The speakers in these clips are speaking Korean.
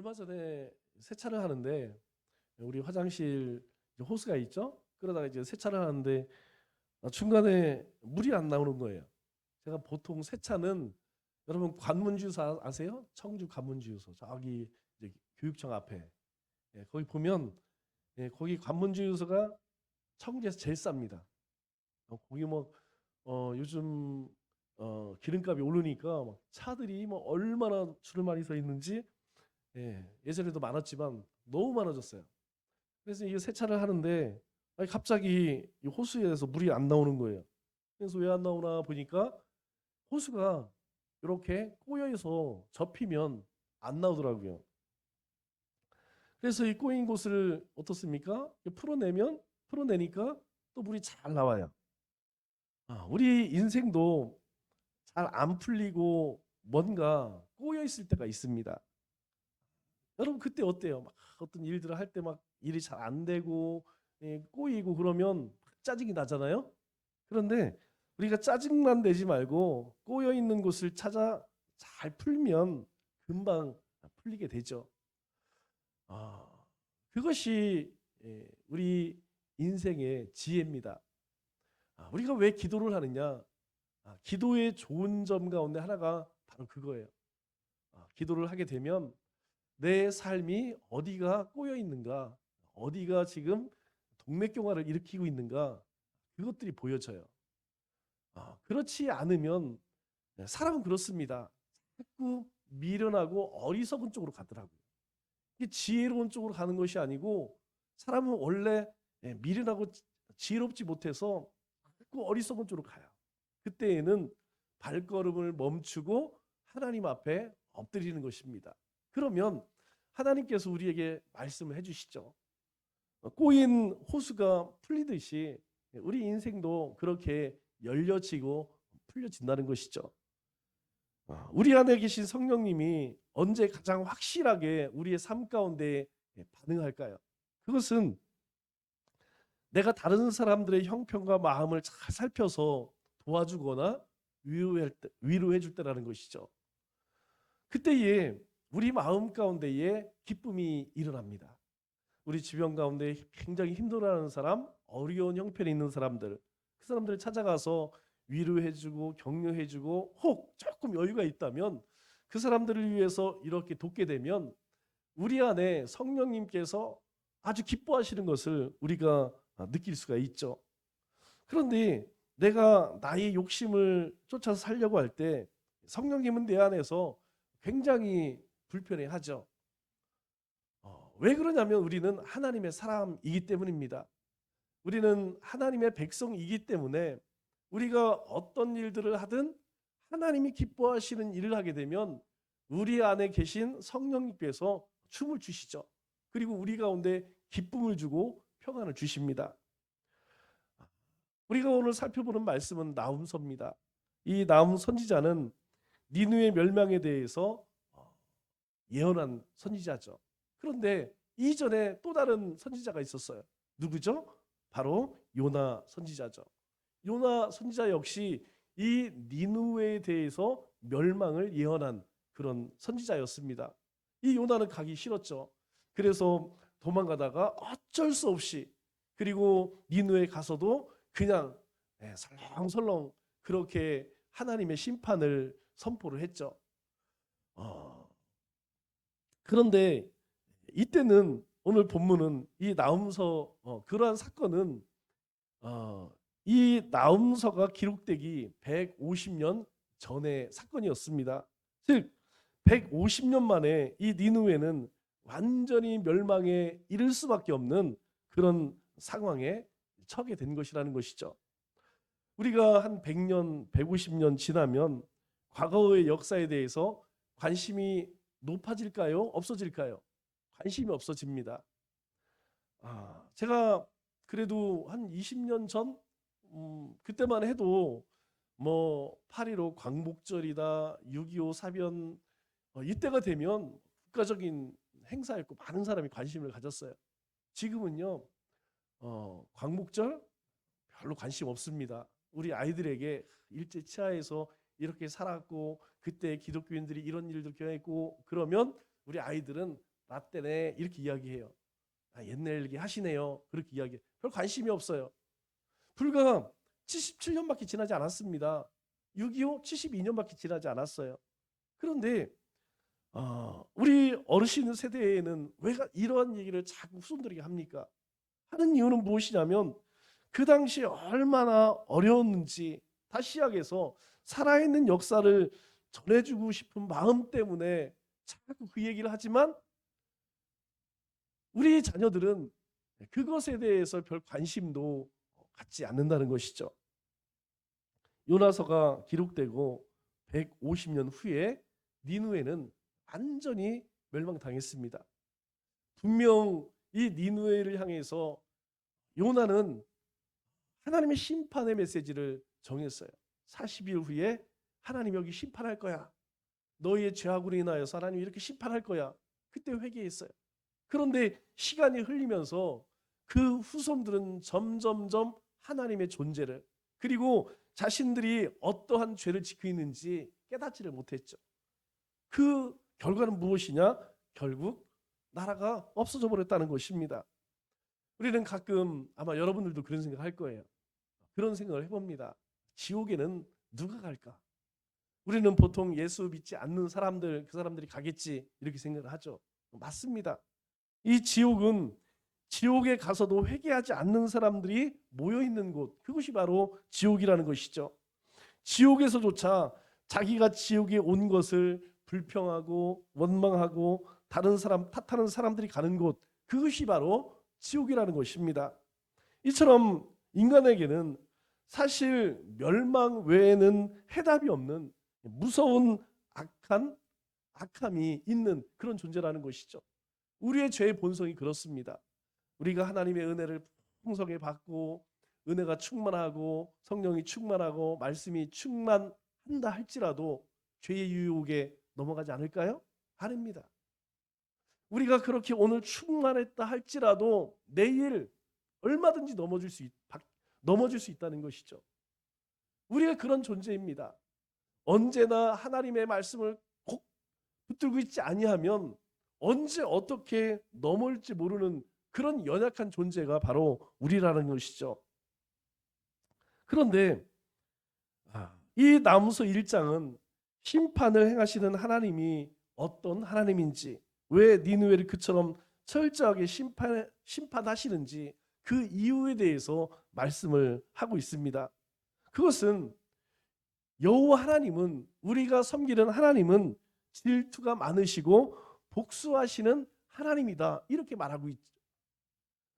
얼마 전에 세차를 하는데 우리 화장실 이제 호스가 있죠? 그러다가 이제 세차를 하는데 중간에 물이 안 나오는 거예요. 제가 보통 세차는 여러분 관문주유소 아세요? 청주 관문주유소 저기 이제 교육청 앞에 거기 보면 거기 관문주유소가 청주에서 제일 쌉니다. 거기 뭐 요즘 기름값이 오르니까 막 차들이 뭐 얼마나 줄을 많이 서 있는지 예전에도 많았지만 너무 많아졌어요. 그래서 이 세차를 하는데 아니 갑자기 이 호수에서 물이 안 나오는 거예요. 그래서 왜 안 나오나 보니까 호수가 이렇게 꼬여 있어 접히면 안 나오더라고요. 그래서 이 꼬인 곳을 어떻습니까? 풀어내니까 또 물이 잘 나와요. 우리 인생도 잘 안 풀리고 뭔가 꼬여 있을 때가 있습니다. 여러분 그때 어때요? 막 어떤 일들을 할 때 막 일이 잘 안 되고 꼬이고 그러면 짜증이 나잖아요. 그런데 우리가 짜증만 내지 말고 꼬여 있는 곳을 찾아 잘 풀면 금방 풀리게 되죠. 아, 그것이 우리 인생의 지혜입니다. 우리가 왜 기도를 하느냐? 기도의 좋은 점 가운데 하나가 바로 그거예요. 기도를 하게 되면 내 삶이 어디가 꼬여 있는가, 어디가 지금 동맥경화를 일으키고 있는가, 그것들이 보여져요. 그렇지 않으면 사람은 그렇습니다. 자꾸 미련하고 어리석은 쪽으로 가더라고요. 이게 지혜로운 쪽으로 가는 것이 아니고 사람은 원래 미련하고 지혜롭지 못해서 자꾸 어리석은 쪽으로 가요. 그때에는 발걸음을 멈추고 하나님 앞에 엎드리는 것입니다. 그러면 하나님께서 우리에게 말씀을 해주시죠. 꼬인 호수가 풀리듯이 우리 인생도 그렇게 열려지고 풀려진다는 것이죠. 우리 안에 계신 성령님이 언제 가장 확실하게 우리의 삶 가운데 반응할까요? 그것은 내가 다른 사람들의 형편과 마음을 잘 살펴서 도와주거나 위로해 줄 때라는 것이죠. 그때에 우리 마음 가운데에 기쁨이 일어납니다. 우리 주변 가운데 굉장히 힘들어하는 사람, 어려운 형편에 있는 사람들, 그 사람들을 찾아가서 위로해주고 격려해주고 혹 조금 여유가 있다면 그 사람들을 위해서 이렇게 돕게 되면 우리 안에 성령님께서 아주 기뻐하시는 것을 우리가 느낄 수가 있죠. 그런데 내가 나의 욕심을 쫓아서 살려고 할 때 성령님은 내 안에서 굉장히 불편해하죠. 왜 그러냐면 우리는 하나님의 사람이기 때문입니다. 우리는 하나님의 백성이기 때문에 우리가 어떤 일들을 하든 하나님이 기뻐하시는 일을 하게 되면 우리 안에 계신 성령님께서 춤을 추시죠. 그리고 우리 가운데 기쁨을 주고 평안을 주십니다. 우리가 오늘 살펴보는 말씀은 나훔서입니다. 이 나훔 선지자는 니느웨 멸망에 대해서 예언한 선지자죠. 그런데 이전에 또 다른 선지자가 있었어요. 누구죠? 바로 요나 선지자죠. 요나 선지자 역시 이 니느웨에 대해서 멸망을 예언한 그런 선지자였습니다. 이 요나는 가기 싫었죠. 그래서 도망가다가 어쩔 수 없이 그리고 니느웨에 가서도 그냥 설렁설렁 그렇게 하나님의 심판을 선포를 했죠. 그런데 이때는 오늘 본문은 이 나훔서 그러한 사건은 이 나훔서가 기록되기 150년 전의 사건이었습니다. 즉 150년 만에 이 니느웨는 완전히 멸망에 이를 수밖에 없는 그런 상황에 처하게 된 것이라는 것이죠. 우리가 한 100년, 150년 지나면 과거의 역사에 대해서 관심이 높아질까요? 없어질까요? 관심이 없어집니다. 제가 그래도 한 20년 전 그때만 해도 뭐 8.15 광복절이다, 6.25 사변 이때가 되면 국가적인 행사였고 많은 사람이 관심을 가졌어요. 지금은요 광복절 별로 관심 없습니다. 우리 아이들에게 일제 치하에서 이렇게 살았고 그때 기독교인들이 이런 일들 경험했고 그러면 우리 아이들은 라떼네 이렇게 이야기해요. 옛날 얘기 하시네요. 그렇게 이야기해. 별 관심이 없어요. 불과 77년밖에 지나지 않았습니다. 6.25 72년밖에 지나지 않았어요. 그런데 우리 어르신 세대에는 왜 이러한 얘기를 자꾸 후손들에게 합니까? 하는 이유는 무엇이냐면 그 당시에 얼마나 어려웠는지 다시 시작해서 살아있는 역사를 전해주고 싶은 마음 때문에 자꾸 그 얘기를 하지만 우리 자녀들은 그것에 대해서 별 관심도 갖지 않는다는 것이죠. 요나서가 기록되고 150년 후에 니누에는 완전히 멸망당했습니다. 분명 이 니누에를 향해서 요나는 하나님의 심판의 메시지를 정했어요. 40일 후에 하나님 여기 심판할 거야. 너희의 죄악으로 인하여서 하나님이 이렇게 심판할 거야. 그때 회개했어요. 그런데 시간이 흘리면서 그 후손들은 점점점 하나님의 존재를 그리고 자신들이 어떠한 죄를 짓고 있는지 깨닫지를 못했죠. 그 결과는 무엇이냐? 결국 나라가 없어져 버렸다는 것입니다. 우리는 가끔 아마 여러분들도 그런 생각을 할 거예요. 그런 생각을 해봅니다. 지옥에는 누가 갈까? 우리는 보통 예수 믿지 않는 사람들, 그 사람들이 가겠지 이렇게 생각을 하죠. 맞습니다. 이 지옥은 지옥에 가서도 회개하지 않는 사람들이 모여있는 곳, 그것이 바로 지옥이라는 것이죠. 지옥에서조차 자기가 지옥에 온 것을 불평하고 원망하고 다른 사람 탓하는 사람들이 가는 곳, 그것이 바로 지옥이라는 것입니다. 이처럼 인간에게는 사실 멸망 외에는 해답이 없는 무서운 악함이 있는 그런 존재라는 것이죠. 우리의 죄의 본성이 그렇습니다. 우리가 하나님의 은혜를 풍성히 받고 은혜가 충만하고 성령이 충만하고 말씀이 충만한다 할지라도 죄의 유혹에 넘어가지 않을까요? 아닙니다. 우리가 그렇게 오늘 충만했다 할지라도 내일 얼마든지 넘어질 수 있다는 것이죠. 우리가 그런 존재입니다. 언제나 하나님의 말씀을 꼭 붙들고 있지 아니하면 언제 어떻게 넘어질지 모르는 그런 연약한 존재가 바로 우리라는 것이죠. 그런데 이 나무서 1장은 심판을 행하시는 하나님이 어떤 하나님인지, 왜 니느웨를 그처럼 철저하게 심판하시는지 그 이유에 대해서 말씀을 하고 있습니다. 그것은 여호와 하나님은, 우리가 섬기는 하나님은 질투가 많으시고 복수하시는 하나님이다 이렇게 말하고 있죠.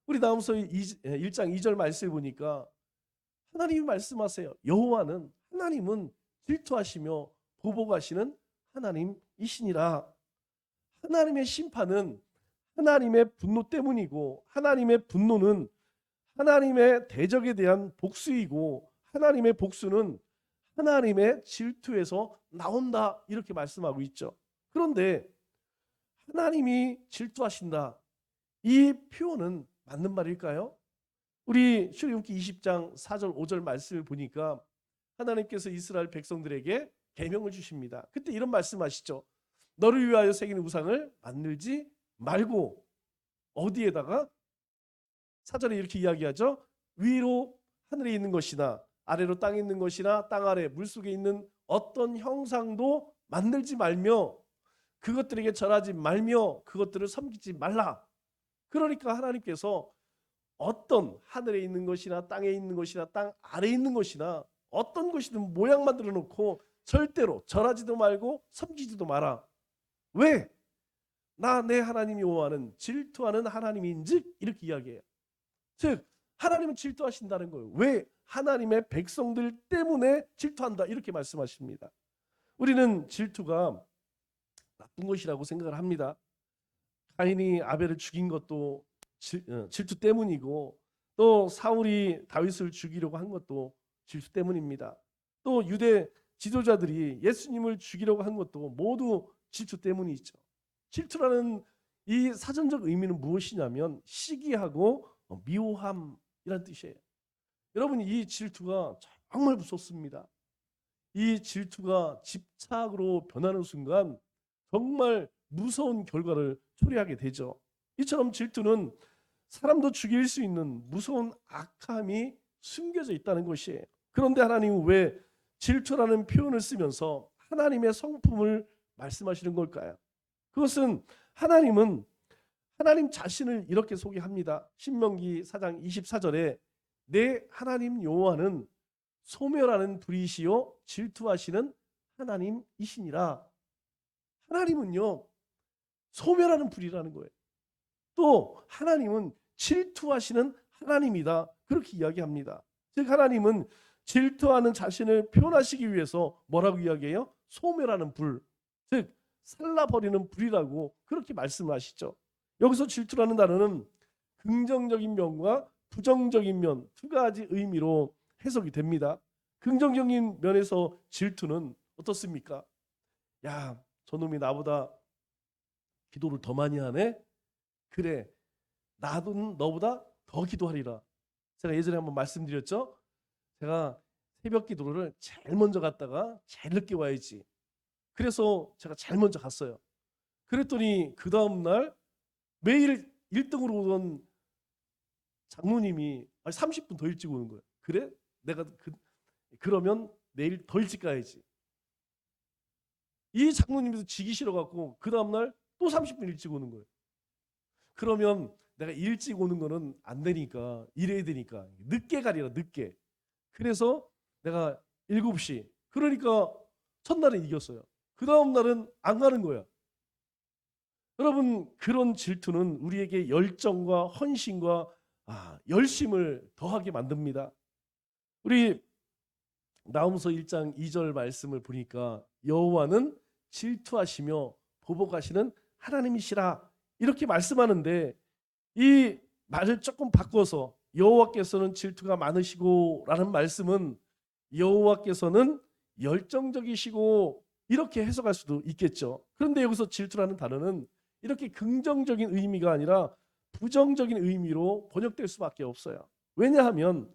우리 나무서 1장 2절 말씀을 보니까 하나님이 말씀하세요. 여호와는, 하나님은 질투하시며 보복하시는 하나님이시니라. 하나님의 심판은 하나님의 분노 때문이고, 하나님의 분노는 하나님의 대적에 대한 복수이고, 하나님의 복수는 하나님의 질투에서 나온다 이렇게 말씀하고 있죠. 그런데 하나님이 질투하신다, 이 표현은 맞는 말일까요? 우리 출애굽기 20장 4절 5절 말씀을 보니까 하나님께서 이스라엘 백성들에게 계명을 주십니다. 그때 이런 말씀하시죠. 너를 위하여 새긴 우상을 만들지 말고, 어디에다가 4절에 이렇게 이야기하죠. 위로 하늘에 있는 것이나 아래로 땅에 있는 것이나 땅 아래 물속에 있는 어떤 형상도 만들지 말며 그것들에게 절하지 말며 그것들을 섬기지 말라. 그러니까 하나님께서 어떤 하늘에 있는 것이나 땅에 있는 것이나 땅 아래에 있는 것이나 어떤 것이든 모양 만들어 놓고 절대로 절하지도 말고 섬기지도 마라. 왜? 나 내 하나님 여호와는 질투하는 하나님인즉 이렇게 이야기해요. 즉 하나님은 질투하신다는 거예요. 왜? 하나님의 백성들 때문에 질투한다 이렇게 말씀하십니다. 우리는 질투가 나쁜 것이라고 생각을 합니다. 가인이 아벨을 죽인 것도 질투 때문이고, 또 사울이 다윗을 죽이려고 한 것도 질투 때문입니다. 또 유대 지도자들이 예수님을 죽이려고 한 것도 모두 질투 때문이죠. 질투라는 이 사전적 의미는 무엇이냐면 시기하고 미워함이란 뜻이에요. 여러분, 이 질투가 정말 무섭습니다. 이 질투가 집착으로 변하는 순간 정말 무서운 결과를 초래하게 되죠. 이처럼 질투는 사람도 죽일 수 있는 무서운 악함이 숨겨져 있다는 것이에요. 그런데 하나님은 왜 질투라는 표현을 쓰면서 하나님의 성품을 말씀하시는 걸까요? 그것은 하나님은 하나님 자신을 이렇게 소개합니다. 신명기 4장 24절에 내 하나님 여호와는 소멸하는 불이시요 질투하시는 하나님이시니라. 하나님은요 소멸하는 불이라는 거예요. 또 하나님은 질투하시는 하나님이다. 그렇게 이야기합니다. 즉 하나님은 질투하는 자신을 표현하시기 위해서 뭐라고 이야기해요? 소멸하는 불, 즉 살라버리는 불이라고 그렇게 말씀하시죠. 여기서 질투라는 단어는 긍정적인 면과 부정적인 면 두 가지 의미로 해석이 됩니다. 긍정적인 면에서 질투는 어떻습니까? 야, 저놈이 나보다 기도를 더 많이 하네? 그래, 나도 너보다 더 기도하리라. 제가 예전에 한번 말씀드렸죠? 제가 새벽 기도를 제일 먼저 갔다가 제일 늦게 와야지. 그래서 제가 제일 먼저 갔어요. 그랬더니 그 다음날 매일 1등으로 오던 장로님이 30분 더 일찍 오는 거예요. 그래? 내가 그러면 내일 더 일찍 가야지. 이 장로님도 지기 싫어갖고 그 다음날 또 30분 일찍 오는 거예요. 그러면 내가 일찍 오는 거는 안 되니까 일해야 되니까 늦게 가리라 늦게. 그래서 내가 7시. 그러니까 첫날은 이겼어요. 그 다음 날은 안 가는 거야. 여러분 그런 질투는 우리에게 열정과 헌신과 열심을 더하게 만듭니다. 우리 나홈서 1장 2절 말씀을 보니까 여호와는 질투하시며 보복하시는 하나님이시라 이렇게 말씀하는데 이 말을 조금 바꿔서 여호와께서는 질투가 많으시고 라는 말씀은 여호와께서는 열정적이시고 이렇게 해석할 수도 있겠죠. 그런데 여기서 질투라는 단어는 이렇게 긍정적인 의미가 아니라 부정적인 의미로 번역될 수밖에 없어요. 왜냐하면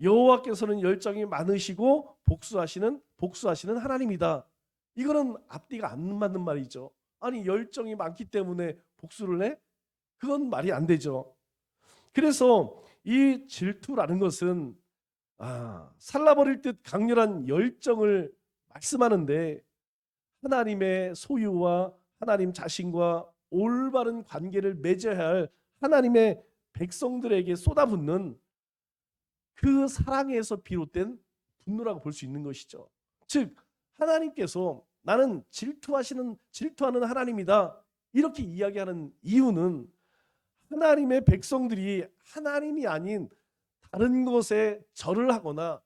여호와께서는 열정이 많으시고 복수하시는 하나님이다. 이거는 앞뒤가 안 맞는 말이죠. 아니 열정이 많기 때문에 복수를 해? 그건 말이 안 되죠. 그래서 이 질투라는 것은 살라버릴 듯 강렬한 열정을 말씀하는데 하나님의 소유와 하나님 자신과 올바른 관계를 맺어야 할 하나님의 백성들에게 쏟아붓는 그 사랑에서 비롯된 분노라고 볼 수 있는 것이죠. 즉 하나님께서 나는 질투하는 하나님이다 이렇게 이야기하는 이유는 하나님의 백성들이 하나님이 아닌 다른 것에 절을 하거나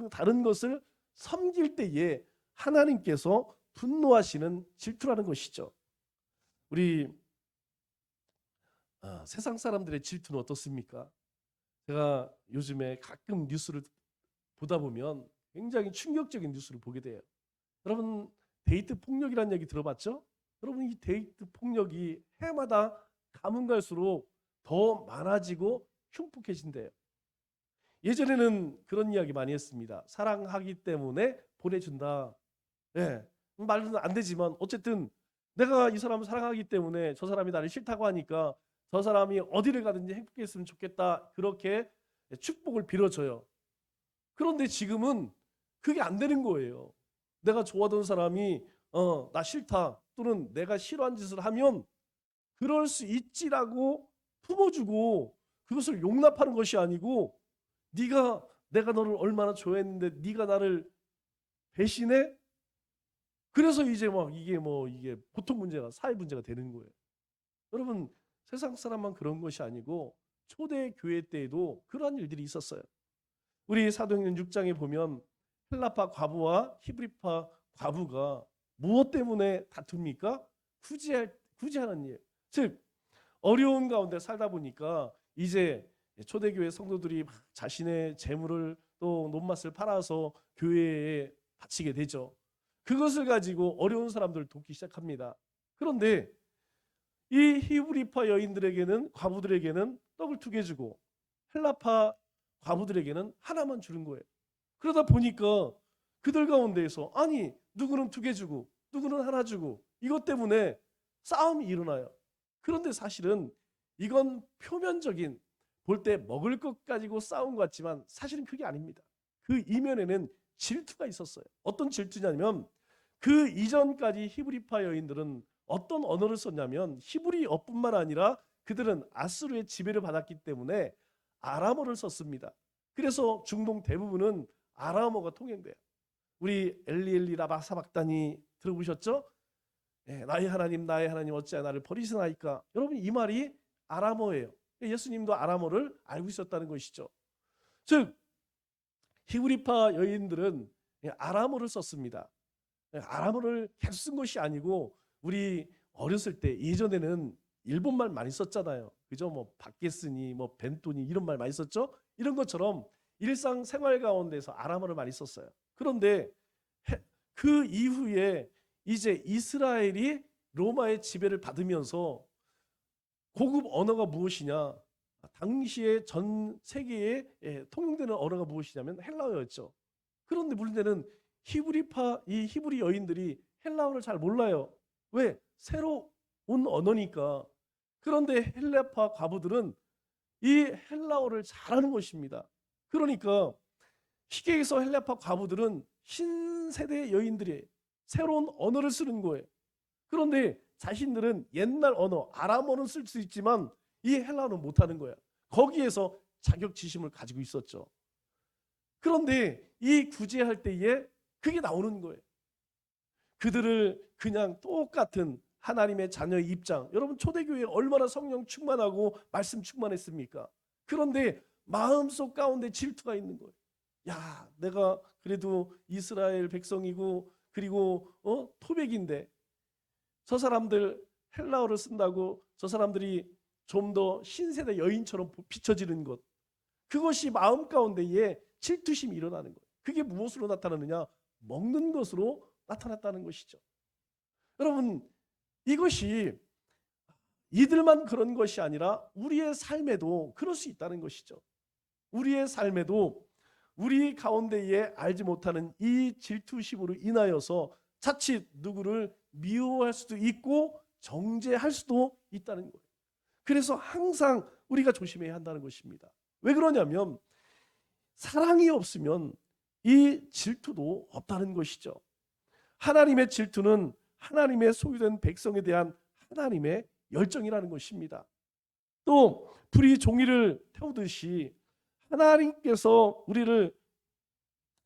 다른 것을 섬길 때에 하나님께서 분노하시는 질투라는 것이죠. 우리 세상 사람들의 질투는 어떻습니까? 제가 요즘에 가끔 뉴스를 보다 보면 굉장히 충격적인 뉴스를 보게 돼요. 여러분 데이트 폭력이라는 얘기 들어봤죠? 여러분 이 데이트 폭력이 해마다 가면 갈수록 더 많아지고 흉폭해진대요. 예전에는 그런 이야기 많이 했습니다. 사랑하기 때문에 보내준다. 예, 말은 안 되지만 어쨌든 내가 이 사람을 사랑하기 때문에 저 사람이 나를 싫다고 하니까 저 사람이 어디를 가든지 행복했으면 좋겠다. 그렇게 축복을 빌어줘요. 그런데 지금은 그게 안 되는 거예요. 내가 좋아하던 사람이 나 싫다 또는 내가 싫어하는 짓을 하면 그럴 수 있지라고 품어주고 그것을 용납하는 것이 아니고 내가 너를 얼마나 좋아했는데 네가 나를 배신해? 그래서 이제 이게 보통 문제가 사회 문제가 되는 거예요. 여러분 세상 사람만 그런 것이 아니고 초대 교회 때에도 그러한 일들이 있었어요. 우리 사도행전 6장에 보면 헬라파 과부와 히브리파 과부가 무엇 때문에 다툽니까? 구제하는 일. 즉 어려운 가운데 살다 보니까 이제 초대교회 성도들이 자신의 재물을 또 논맛을 팔아서 교회에 바치게 되죠. 그것을 가지고 어려운 사람들을 돕기 시작합니다. 그런데 이 히브리파 여인들에게는 과부들에게는 떡을 2개 주고 헬라파 과부들에게는 하나만 주는 거예요. 그러다 보니까 그들 가운데에서 누구는 2개 주고 누구는 하나 주고 이것 때문에 싸움이 일어나요. 그런데 사실은 이건 표면적인, 볼 때 먹을 것 가지고 싸운 것 같지만 사실은 그게 아닙니다. 그 이면에는 질투가 있었어요. 어떤 질투냐면 그 이전까지 히브리파 여인들은 어떤 언어를 썼냐면 히브리어뿐만 아니라 그들은 아수르의 지배를 받았기 때문에 아람어를 썼습니다. 그래서 중동 대부분은 아람어가 통용돼요. 우리 엘리엘리 라바 사박단이 들어보셨죠? 네, 나의 하나님 어찌하여 나를 버리시나이까. 여러분 이 말이 아람어예요. 예수님도 아람어를 알고 있었다는 것이죠. 즉 히브리파 여인들은 아람어를 썼습니다. 아람어를 계속 쓴 것이 아니고 우리 어렸을 때 예전에는 일본말 많이 썼잖아요. 그죠? 뭐 바게스니 뭐 벤토니 이런 말 많이 썼죠? 이런 것처럼 일상생활 가운데서 아람어를 많이 썼어요. 그런데 그 이후에 이제 이스라엘이 로마의 지배를 받으면서 고급 언어가 무엇이냐? 당시에 전 세계에 통용되는 언어가 무엇이냐면 헬라어였죠. 그런데 문제는 이 히브리 여인들이 헬라어를 잘 몰라요. 왜? 새로 온 언어니까. 그런데 헬라파 과부들은 이 헬라어를 잘하는 것입니다. 그러니까 시계에서 헬라파 과부들은 신세대 여인들이 새로운 언어를 쓰는 거예요. 그런데 자신들은 옛날 언어 아람어는 쓸 수 있지만 이 헬라어는 못하는 거야. 거기에서 자격지심을 가지고 있었죠. 그런데 이 구제할 때에 그게 나오는 거예요. 그들을 그냥 똑같은 하나님의 자녀의 입장. 여러분 초대교회에 얼마나 성령 충만하고 말씀 충만했습니까? 그런데 마음속 가운데 질투가 있는 거예요. 야, 내가 그래도 이스라엘 백성이고 그리고 토백인데 저 사람들 헬라어를 쓴다고 저 사람들이 좀 더 신세대 여인처럼 비춰지는 것, 그것이 마음 가운데에 질투심이 일어나는 거예요. 그게 무엇으로 나타나느냐? 먹는 것으로 나타났다는 것이죠. 여러분 이것이 이들만 그런 것이 아니라 우리의 삶에도 그럴 수 있다는 것이죠. 우리의 삶에도 우리 가운데에 알지 못하는 이 질투심으로 인하여서 자칫 누구를 미워할 수도 있고 정죄할 수도 있다는 거예요. 그래서 항상 우리가 조심해야 한다는 것입니다. 왜 그러냐면 사랑이 없으면 이 질투도 없다는 것이죠. 하나님의 질투는 하나님의 소유된 백성에 대한 하나님의 열정이라는 것입니다. 또 불이 종이를 태우듯이 하나님께서 우리를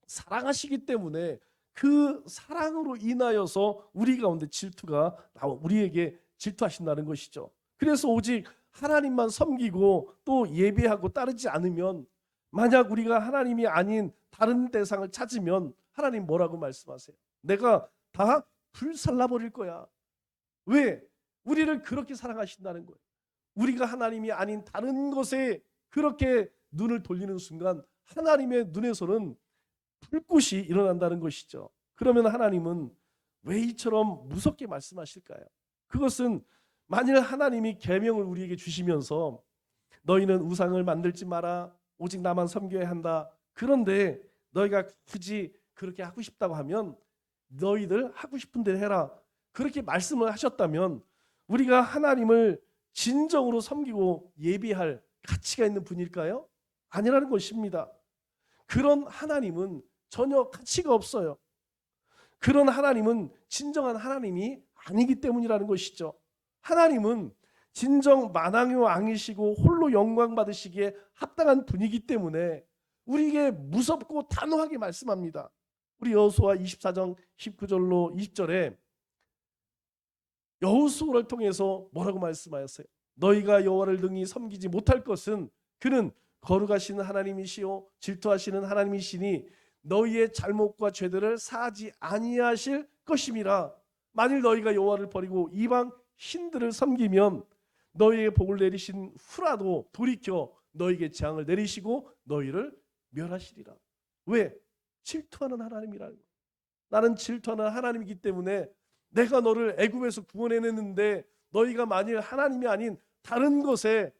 사랑하시기 때문에 그 사랑으로 인하여서 우리 가운데 질투가 나와 우리에게 질투하신다는 것이죠. 그래서 오직 하나님만 섬기고 또 예배하고 따르지 않으면, 만약 우리가 하나님이 아닌 다른 대상을 찾으면 하나님 뭐라고 말씀하세요? 내가 다 불살라버릴 거야. 왜? 우리를 그렇게 사랑하신다는 거예요. 우리가 하나님이 아닌 다른 것에 그렇게 눈을 돌리는 순간 하나님의 눈에서는 불꽃이 일어난다는 것이죠. 그러면 하나님은 왜 이처럼 무섭게 말씀하실까요? 그것은 만일 하나님이 계명을 우리에게 주시면서 너희는 우상을 만들지 마라, 오직 나만 섬겨야 한다. 그런데 너희가 굳이 그렇게 하고 싶다고 하면 너희들 하고 싶은 대로 해라. 그렇게 말씀을 하셨다면 우리가 하나님을 진정으로 섬기고 예비할 가치가 있는 분일까요? 아니라는 것입니다. 그런 하나님은 전혀 가치가 없어요. 그런 하나님은 진정한 하나님이 아니기 때문이라는 것이죠. 하나님은 진정 만왕의 왕이시고 홀로 영광 받으시기에 합당한 분이기 때문에 우리에게 무섭고 단호하게 말씀합니다. 우리 여호수아 24장 19절로 20절에 여호수아를 통해서 뭐라고 말씀하였어요? 너희가 여호와를 능히 섬기지 못할 것은 그는 거룩하신 하나님이시요 질투하시는 하나님이시니 너희의 잘못과 죄들을 사하지 아니하실 것임이라. 만일 너희가 여호와를 버리고 이방 신들을 섬기면 너희에게 복을 내리신 후라도 돌이켜 너희에게 재앙을 내리시고 너희를 멸하시리라. 왜? 질투하는 하나님이라는 거예요. 나는 질투하는 하나님이기 때문에 내가 너를 애굽에서 구원해냈는데 너희가 만일 하나님이 아닌 다른 것에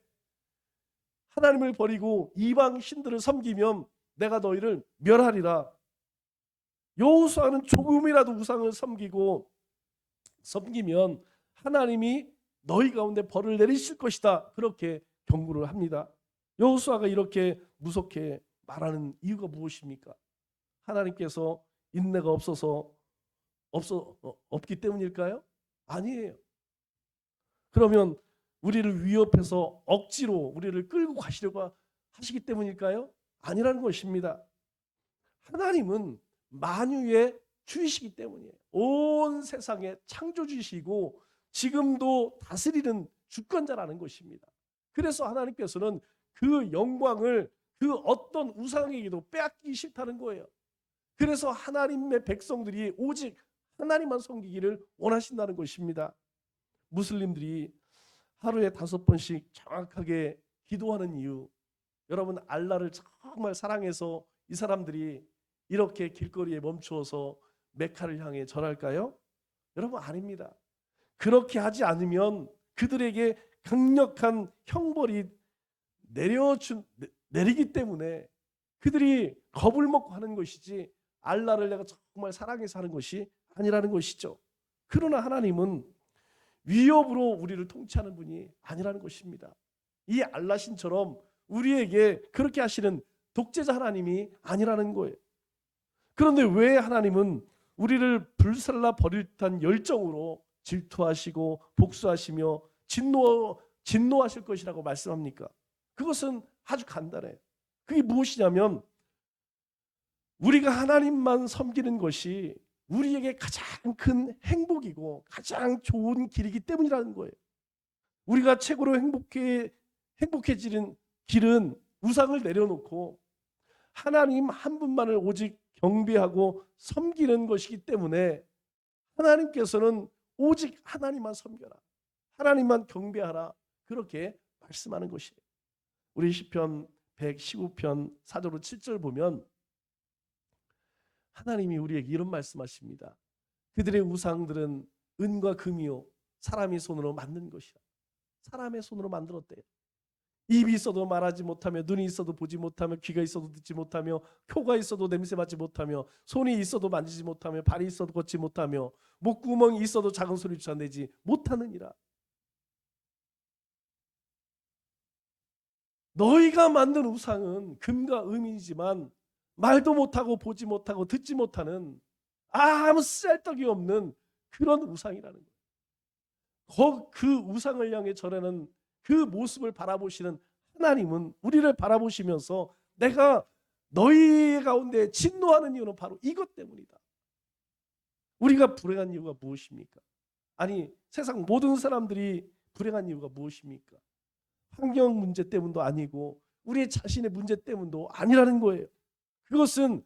하나님을 버리고 이방 신들을 섬기면 내가 너희를 멸하리라. 여호수아는 조금이라도 우상을 섬기면 하나님이 너희 가운데 벌을 내리실 것이다. 그렇게 경고를 합니다. 여호수아가 이렇게 무섭게 말하는 이유가 무엇입니까? 하나님께서 인내가 없기 때문일까요? 아니에요. 그러면 우리를 위협해서 억지로 우리를 끌고 가시려고 하시기 때문일까요? 아니라는 것입니다. 하나님은 만유의 주이시기 때문이에요. 온 세상의 창조주이시고 지금도 다스리는 주권자라는 것입니다. 그래서 하나님께서는 그 영광을 그 어떤 우상에게도 빼앗기기 싫다는 거예요. 그래서 하나님의 백성들이 오직 하나님만 섬기기를 원하신다는 것입니다. 무슬림들이 하루에 5번씩 정확하게 기도하는 이유, 여러분 알라를 정말 사랑해서 이 사람들이 이렇게 길거리에 멈추어서 메카를 향해 절할까요? 여러분 아닙니다. 그렇게 하지 않으면 그들에게 강력한 형벌이 내리기 때문에 그들이 겁을 먹고 하는 것이지 알라를 내가 정말 사랑해서 하는 것이 아니라는 것이죠. 그러나 하나님은 위협으로 우리를 통치하는 분이 아니라는 것입니다. 이 알라신처럼 우리에게 그렇게 하시는 독재자 하나님이 아니라는 거예요. 그런데 왜 하나님은 우리를 불살라 버릴 듯한 열정으로 질투하시고 복수하시며 진노하실 것이라고 말씀합니까? 그것은 아주 간단해요. 그게 무엇이냐면 우리가 하나님만 섬기는 것이 우리에게 가장 큰 행복이고 가장 좋은 길이기 때문이라는 거예요. 우리가 최고로 행복해지는 길은 우상을 내려놓고 하나님 한 분만을 오직 경배하고 섬기는 것이기 때문에 하나님께서는 오직 하나님만 섬겨라. 하나님만 경배하라. 그렇게 말씀하는 것이에요. 우리 시편 119편 4절로 7절 보면 하나님이 우리에게 이런 말씀하십니다. 그들의 우상들은 은과 금이요 사람이 손으로 만든 것이라. 사람의 손으로 만들었대요. 입이 있어도 말하지 못하며 눈이 있어도 보지 못하며 귀가 있어도 듣지 못하며 혀가 있어도 냄새 맡지 못하며 손이 있어도 만지지 못하며 발이 있어도 걷지 못하며 목구멍이 있어도 작은 소리조차 내지 못하느니라. 너희가 만든 우상은 금과 은이지만 말도 못하고 보지 못하고 듣지 못하는 아무 쓸데기 없는 그런 우상이라는 거예요. 그 우상을 향해 절하는 그 모습을 바라보시는 하나님은 우리를 바라보시면서 내가 너희 가운데 진노하는 이유는 바로 이것 때문이다. 우리가 불행한 이유가 무엇입니까? 아니 세상 모든 사람들이 불행한 이유가 무엇입니까? 환경 문제 때문도 아니고 우리 자신의 문제 때문도 아니라는 거예요. 그것은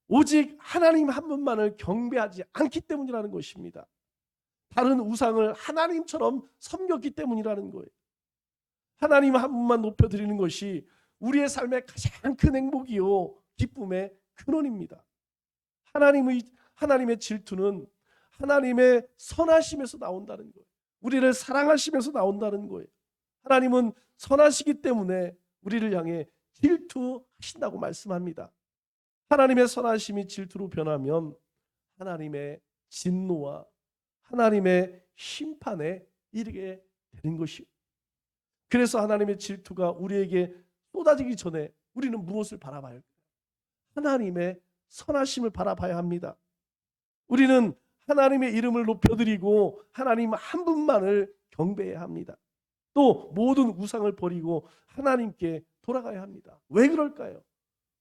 오직 하나님 한 분만을 경배하지 않기 때문이라는 것입니다. 다른 우상을 하나님처럼 섬겼기 때문이라는 거예요. 하나님 한 분만 높여드리는 것이 우리의 삶의 가장 큰 행복이요 기쁨의 근원입니다. 하나님의 질투는 하나님의 선하심에서 나온다는 거예요. 우리를 사랑하시면서 나온다는 거예요. 하나님은 선하시기 때문에 우리를 향해 질투하신다고 말씀합니다. 하나님의 선하심이 질투로 변하면 하나님의 진노와 하나님의 심판에 이르게 되는 것이요. 그래서 하나님의 질투가 우리에게 쏟아지기 전에 우리는 무엇을 바라봐야 할까요? 하나님의 선하심을 바라봐야 합니다. 우리는 하나님의 이름을 높여드리고 하나님 한 분만을 경배해야 합니다. 또 모든 우상을 버리고 하나님께 돌아가야 합니다. 왜 그럴까요?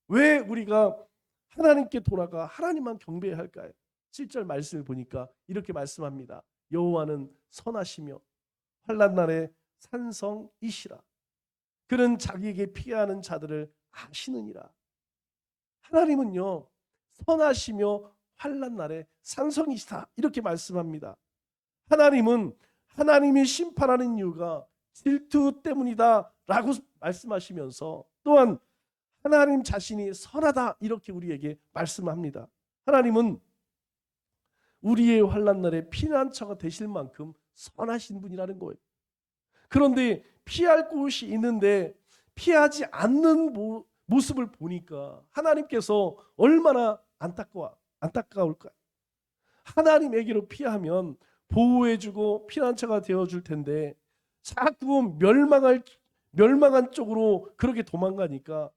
왜 우리가 하나님께 돌아가 하나님만 경배해야 할까요? 7절 말씀을 보니까 이렇게 말씀합니다. 여호와는 선하시며 환난 날에 산성이시라. 그는 자기에게 피하는 자들을 아시느니라. 하나님은요 선하시며 환난 날에 산성이시다 이렇게 말씀합니다. 하나님은 하나님이 심판하는 이유가 질투 때문이다 라고 말씀하시면서 또한 하나님 자신이 선하다 이렇게 우리에게 말씀합니다. 하나님은 우리의 환난 날에 피난처가 되실 만큼 선하신 분이라는 거예요. 그런데 피할 곳이 있는데 피하지 않는 모습을 보니까 하나님께서 얼마나 안타까울까요? 하나님에게로 피하면 보호해주고 피난처가 되어줄 텐데 자꾸 멸망한 쪽으로 그렇게 도망가니까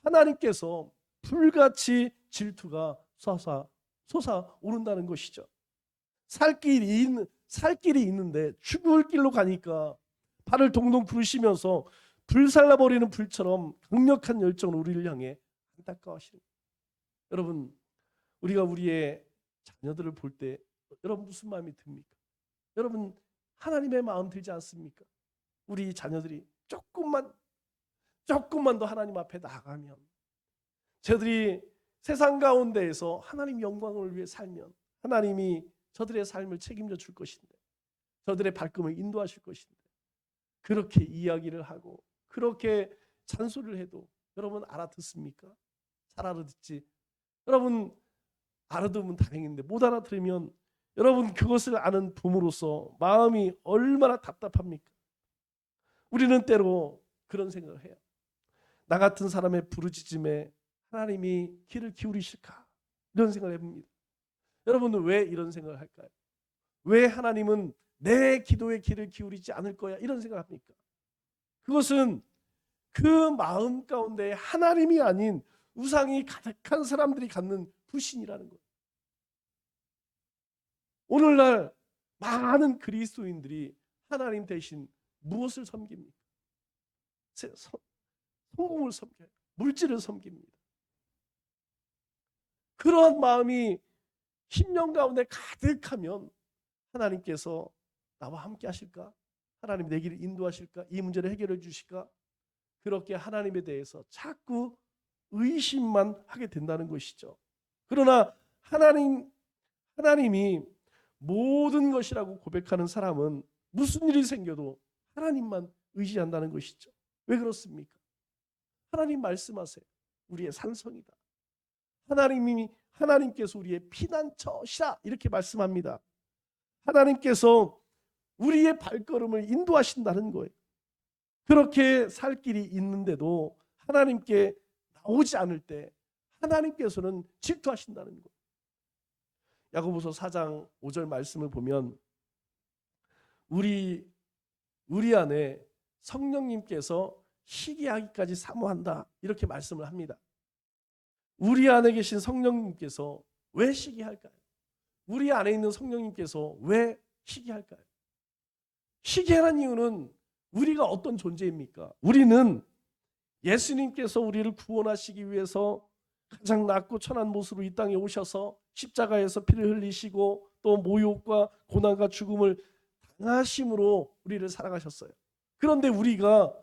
하나님께서 불같이 질투가 솟아오른다는 것이죠. 살 길이 있는데 죽을 길로 가니까 발을 동동 부르시면서 불살라버리는 불처럼 강력한 열정으로 우리를 향해 안타까워하시는 거예요. 여러분, 우리가 우리의 자녀들을 볼 때 여러분 무슨 마음이 듭니까? 여러분 하나님의 마음 들지 않습니까? 우리 자녀들이 조금만 더 하나님 앞에 나가면, 저들이 세상 가운데에서 하나님 영광을 위해 살면 하나님이 저들의 삶을 책임져 줄 것인데, 저들의 발걸음을 인도하실 것인데, 그렇게 이야기를 하고 그렇게 잔소리를 해도 여러분 알아듣습니까? 잘 알아듣지. 여러분 알아들으면 다행인데 못 알아들으면 여러분 그것을 아는 부모로서 마음이 얼마나 답답합니까? 우리는 때로 그런 생각을 해요. 나 같은 사람의 부르짖음에 하나님이 귀를 기울이실까? 이런 생각을 해봅니다. 여러분은 왜 이런 생각을 할까요? 왜 하나님은 내 기도에 귀를 기울이지 않을 거야? 이런 생각을 합니까? 그것은 그 마음 가운데 하나님이 아닌 우상이 가득한 사람들이 갖는 불신이라는 거예요. 오늘날 많은 그리스도인들이 하나님 대신 무엇을 섬깁니까? 성공을 섬겨요. 물질을 섬깁니다. 그러한 마음이 심령 가운데 가득하면 하나님께서 나와 함께 하실까? 하나님 내 길을 인도하실까? 이 문제를 해결해 주실까? 그렇게 하나님에 대해서 자꾸 의심만 하게 된다는 것이죠. 그러나 하나님이 모든 것이라고 고백하는 사람은 무슨 일이 생겨도 하나님만 의지한다는 것이죠. 왜 그렇습니까? 하나님 말씀하세요. 우리의 산성이다. 하나님께서 우리의 피난처시라 이렇게 말씀합니다. 하나님께서 우리의 발걸음을 인도하신다는 거예요. 그렇게 살 길이 있는데도 하나님께 나오지 않을 때 하나님께서는 질투하신다는 거예요. 야고보서 4장 5절 말씀을 보면 우리 안에 성령님께서 시기하기까지 사모한다 이렇게 말씀을 합니다. 우리 안에 계신 성령님께서 왜 시기할까요? 우리 안에 있는 성령님께서 왜 시기할까요? 시기하는 이유는 우리가 어떤 존재입니까? 우리는 예수님께서 우리를 구원하시기 위해서 가장 낮고 천한 모습으로 이 땅에 오셔서 십자가에서 피를 흘리시고 또 모욕과 고난과 죽음을 당하심으로 우리를 사랑하셨어요. 그런데 우리가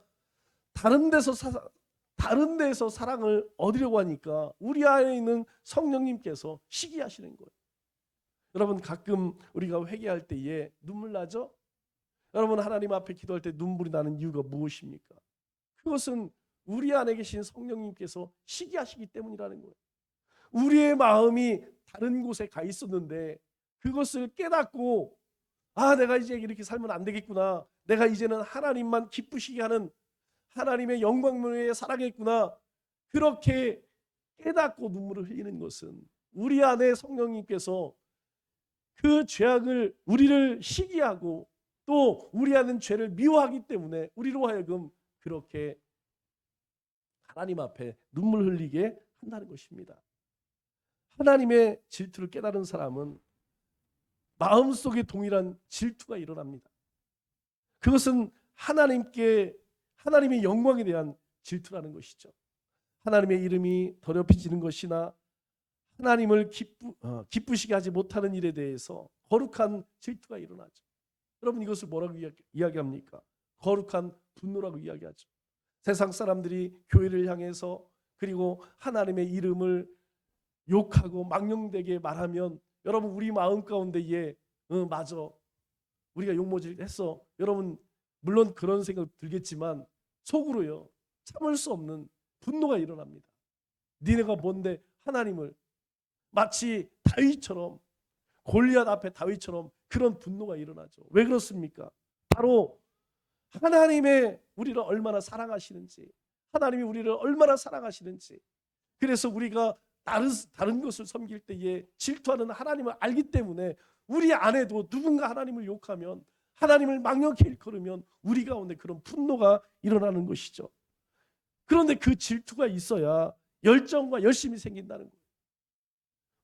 다른 데서 사랑을 얻으려고 하니까 우리 안에 있는 성령님께서 시기하시는 거예요. 여러분 가끔 우리가 회개할 때에 눈물 나죠? 여러분 하나님 앞에 기도할 때 눈물이 나는 이유가 무엇입니까? 그것은 우리 안에 계신 성령님께서 시기하시기 때문이라는 거예요. 우리의 마음이 다른 곳에 가 있었는데 그것을 깨닫고 내가 이제 이렇게 살면 안 되겠구나. 내가 이제는 하나님만 기쁘시게 하는 하나님의 영광을 위해 살아야겠구나. 그렇게 깨닫고 눈물을 흘리는 것은 우리 안에 성령님께서 그 죄악을 우리를 시기하고 또 우리 안에 죄를 미워하기 때문에 우리로 하여금 그렇게 하나님 앞에 눈물 흘리게 한다는 것입니다. 하나님의 질투를 깨달은 사람은 마음속에 동일한 질투가 일어납니다. 그것은 하나님의 영광에 대한 질투라는 것이죠. 하나님의 이름이 더럽혀지는 것이나 하나님을 기쁘시게 하지 못하는 일에 대해서 거룩한 질투가 일어나죠. 여러분 이것을 뭐라고 이야기합니까? 거룩한 분노라고 이야기하죠. 세상 사람들이 교회를 향해서 그리고 하나님의 이름을 욕하고 망령되게 말하면 여러분 우리 마음 가운데에 맞아 우리가 욕먹을 했어. 여러분 물론 그런 생각 들겠지만 속으로요 참을 수 없는 분노가 일어납니다. 니네가 뭔데 하나님을 마치 다윗처럼 골리앗 앞에 다윗처럼 그런 분노가 일어나죠. 왜 그렇습니까? 바로 하나님의 우리를 얼마나 사랑하시는지 하나님이 우리를 얼마나 사랑하시는지 그래서 우리가 다른 것을 섬길 때에 질투하는 하나님을 알기 때문에 우리 안에도 누군가 하나님을 욕하면, 하나님을 망령케 일컬으면 우리 가운데 그런 분노가 일어나는 것이죠. 그런데 그 질투가 있어야 열정과 열심이 생긴다는 거예요.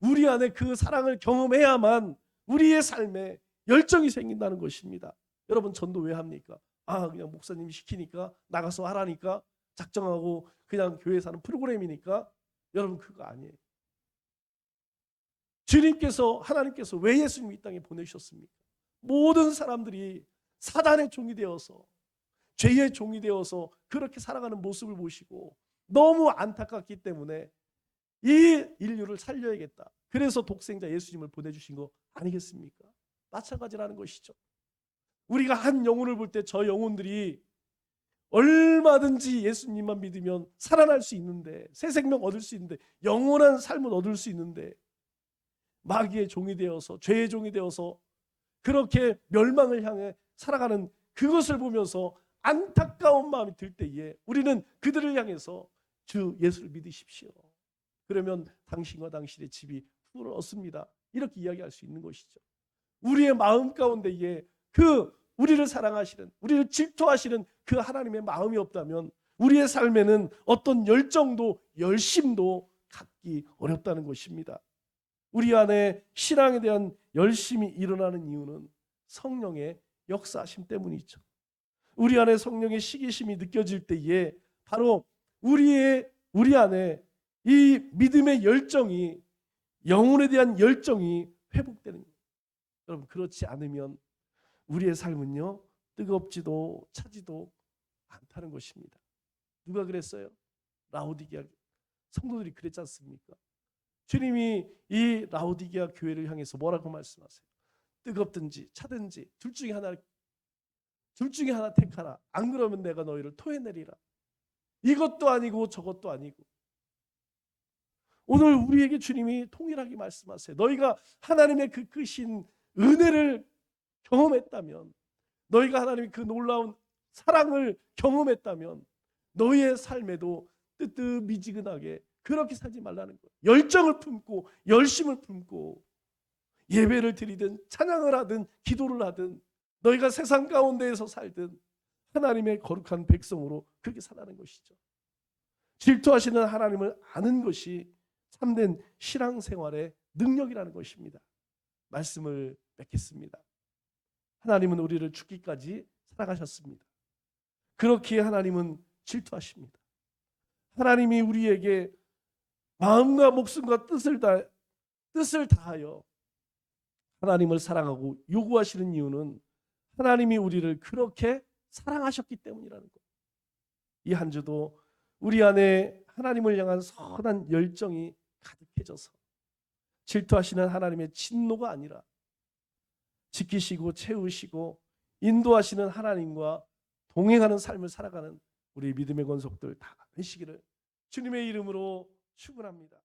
우리 안에 그 사랑을 경험해야만 우리의 삶에 열정이 생긴다는 것입니다. 여러분, 전도 왜 합니까? 그냥 목사님이 시키니까, 나가서 하라니까, 작정하고 그냥 교회에서 하는 프로그램이니까. 여러분, 그거 아니에요. 주님께서, 하나님께서 왜 예수님을 이 땅에 보내셨습니까? 모든 사람들이 사단의 종이 되어서, 죄의 종이 되어서 그렇게 살아가는 모습을 보시고 너무 안타깝기 때문에 이 인류를 살려야겠다. 그래서 독생자 예수님을 보내주신 거 아니겠습니까? 마찬가지라는 것이죠. 우리가 한 영혼을 볼 때 저 영혼들이 얼마든지 예수님만 믿으면 살아날 수 있는데, 새 생명 얻을 수 있는데, 영원한 삶을 얻을 수 있는데, 마귀의 종이 되어서, 죄의 종이 되어서 그렇게 멸망을 향해 살아가는 그것을 보면서 안타까운 마음이 들 때에 우리는 그들을 향해서 주 예수를 믿으십시오. 그러면 당신과 당신의 집이 풀을 얻습니다. 이렇게 이야기할 수 있는 것이죠. 우리의 마음 가운데에 그 우리를 사랑하시는, 우리를 질투하시는 그 하나님의 마음이 없다면 우리의 삶에는 어떤 열정도 열심도 갖기 어렵다는 것입니다. 우리 안에 신앙에 대한 열심이 일어나는 이유는 성령의 역사하심 때문이죠. 우리 안에 성령의 시기심이 느껴질 때에 바로 우리 안에 이 믿음의 열정이, 영혼에 대한 열정이 회복되는 거예요. 여러분, 그렇지 않으면 우리의 삶은요, 뜨겁지도 차지도 않다는 것입니다. 누가 그랬어요? 라오디게아 성도들이 그랬지 않습니까? 주님이 이 라오디게아 교회를 향해서 뭐라고 말씀하세요? 뜨겁든지 차든지 둘 중에 하나 택하라. 안 그러면 내가 너희를 토해내리라. 이것도 아니고 저것도 아니고. 오늘 우리에게 주님이 동일하게 말씀하세요. 너희가 하나님의 그 크신 은혜를 경험했다면, 너희가 하나님의 그 놀라운 사랑을 경험했다면 너희의 삶에도 뜨뜻미지근하게 그렇게 살지 말라는 거예요. 열정을 품고 열심을 품고 예배를 드리든 찬양을 하든 기도를 하든 너희가 세상 가운데에서 살든 하나님의 거룩한 백성으로 그렇게 살라는 것이죠. 질투하시는 하나님을 아는 것이 참된 신앙생활의 능력이라는 것입니다. 말씀을 맺겠습니다. 하나님은 우리를 죽기까지 사랑하셨습니다. 그렇기에 하나님은 질투하십니다. 하나님이 우리에게 마음과 목숨과 뜻을 다하여 하나님을 사랑하고 요구하시는 이유는 하나님이 우리를 그렇게 사랑하셨기 때문이라는 것. 이 한 주도 우리 안에 하나님을 향한 선한 열정이 가득해져서 질투하시는 하나님의 진노가 아니라 지키시고 채우시고 인도하시는 하나님과 동행하는 삶을 살아가는 우리 믿음의 권속들 다 되시기를 주님의 이름으로 축원합니다.